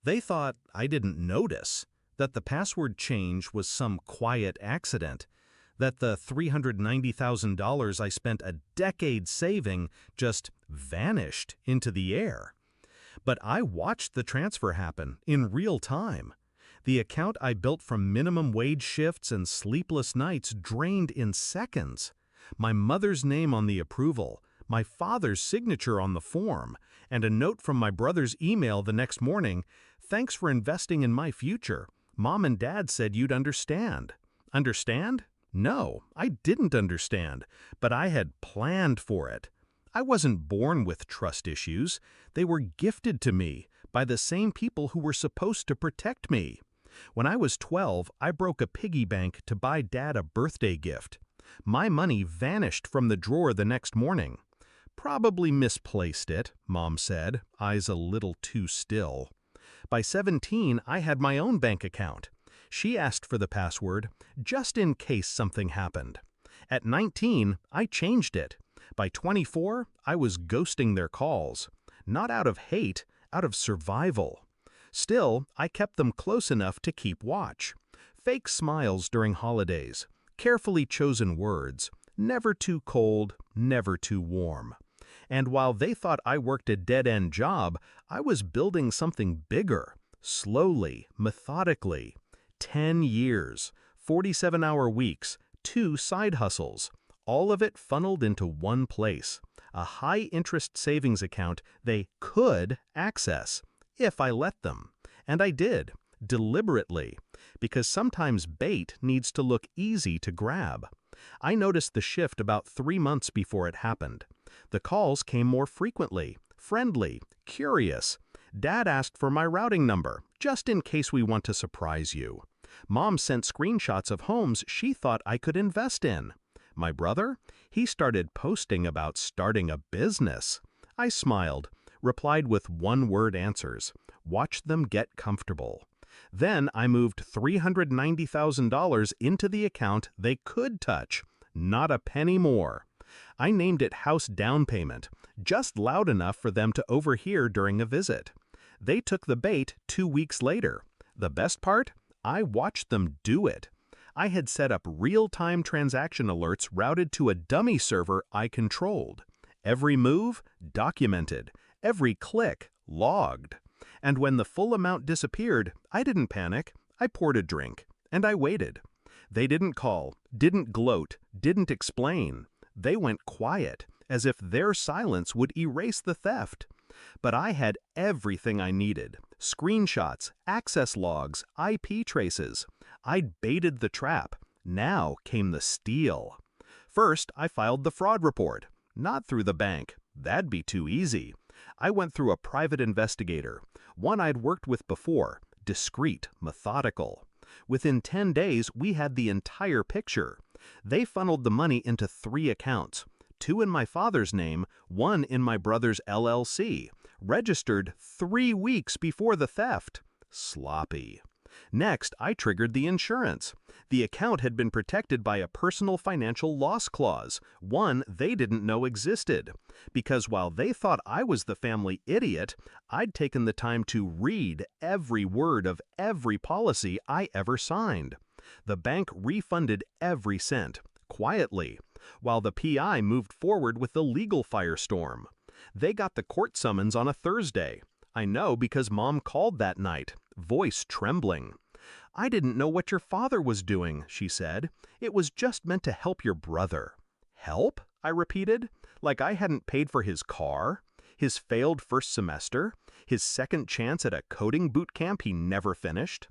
They thought I didn't notice, that the password change was some quiet accident, that the $390,000 I spent a decade saving just vanished into the air. But I watched the transfer happen in real time. The account I built from minimum wage shifts and sleepless nights drained in seconds. My mother's name on the approval, my father's signature on the form, and a note from my brother's email the next morning, "Thanks for investing in my future. Mom and Dad said you'd understand." Understand? No, I didn't understand, but I had planned for it. I wasn't born with trust issues. They were gifted to me by the same people who were supposed to protect me. When I was 12, I broke a piggy bank to buy Dad a birthday gift. My money vanished from the drawer the next morning. "Probably misplaced it," Mom said, eyes a little too still. By 17, I had my own bank account. She asked for the password, just in case something happened. At 19, I changed it. By 24, I was ghosting their calls. Not out of hate, out of survival. Still, I kept them close enough to keep watch. Fake smiles during holidays, carefully chosen words, never too cold, never too warm. And while they thought I worked a dead-end job, I was building something bigger, slowly, methodically. 10 years, 47-hour weeks, 2 side hustles, all of it funneled into one place, a high-interest savings account they could access, if I let them. And I did, deliberately, because sometimes bait needs to look easy to grab. I noticed the shift about 3 months before it happened. The calls came more frequently, friendly, curious. Dad asked for my routing number, just in case we want to surprise you. Mom sent screenshots of homes she thought I could invest in. My brother? He started posting about starting a business. I smiled, replied with one-word answers, watched them get comfortable. Then I moved $390,000 into the account they could touch, not a penny more. I named it House Down Payment, just loud enough for them to overhear during a visit. They took the bait 2 weeks later. The best part? I watched them do it. I had set up real-time transaction alerts routed to a dummy server I controlled. Every move, documented. Every click, logged. And when the full amount disappeared, I didn't panic. I poured a drink, and I waited. They didn't call, didn't gloat, didn't explain. They went quiet, as if their silence would erase the theft. But I had everything I needed. Screenshots, access logs, IP traces. I'd baited the trap. Now came the steal. First, I filed the fraud report. Not through the bank. That'd be too easy. I went through a private investigator, one I'd worked with before, discreet, methodical. Within 10 days, we had the entire picture. They funneled the money into 3 accounts, 2 in my father's name, 1 in my brother's LLC, registered 3 weeks before the theft. Sloppy. Next, I triggered the insurance. The account had been protected by a personal financial loss clause, one they didn't know existed. Because while they thought I was the family idiot, I'd taken the time to read every word of every policy I ever signed. The bank refunded every cent, quietly, while the PI moved forward with the legal firestorm. They got the court summons on a Thursday. I know because Mom called that night, voice trembling. "I didn't know what your father was doing," she said. "It was just meant to help your brother." "Help?" I repeated, like I hadn't paid for his car, his failed first semester, his second chance at a coding boot camp he never finished.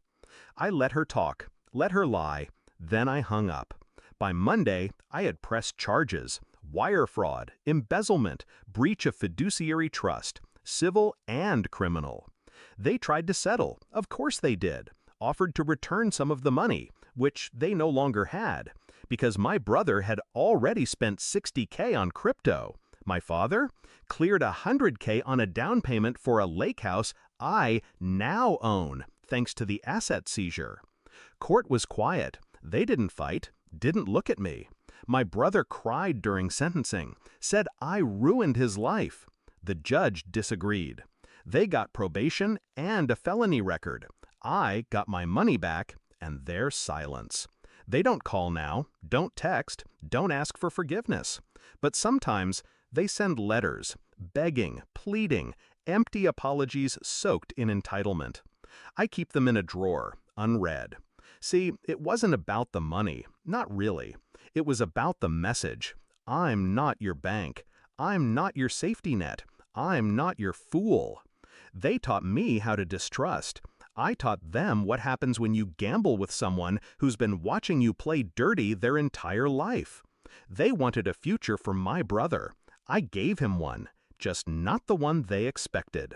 I let her talk, let her lie, then I hung up. By Monday, I had pressed charges: wire fraud, embezzlement, breach of fiduciary trust, civil and criminal. They tried to settle, of course they did, offered to return some of the money, which they no longer had, because my brother had already spent $60K on crypto. My father cleared $100K on a down payment for a lake house I now own, thanks to the asset seizure. Court was quiet. They didn't fight, didn't look at me. My brother cried during sentencing, said I ruined his life. The judge disagreed. They got probation and a felony record. I got my money back and their silence. They don't call now, don't text, don't ask for forgiveness. But sometimes they send letters, begging, pleading, empty apologies soaked in entitlement. I keep them in a drawer, unread. See, it wasn't about the money, not really. It was about the message. I'm not your bank. I'm not your safety net. I'm not your fool. They taught me how to distrust. I taught them what happens when you gamble with someone who's been watching you play dirty their entire life. They wanted a future for my brother. I gave him one, just not the one they expected.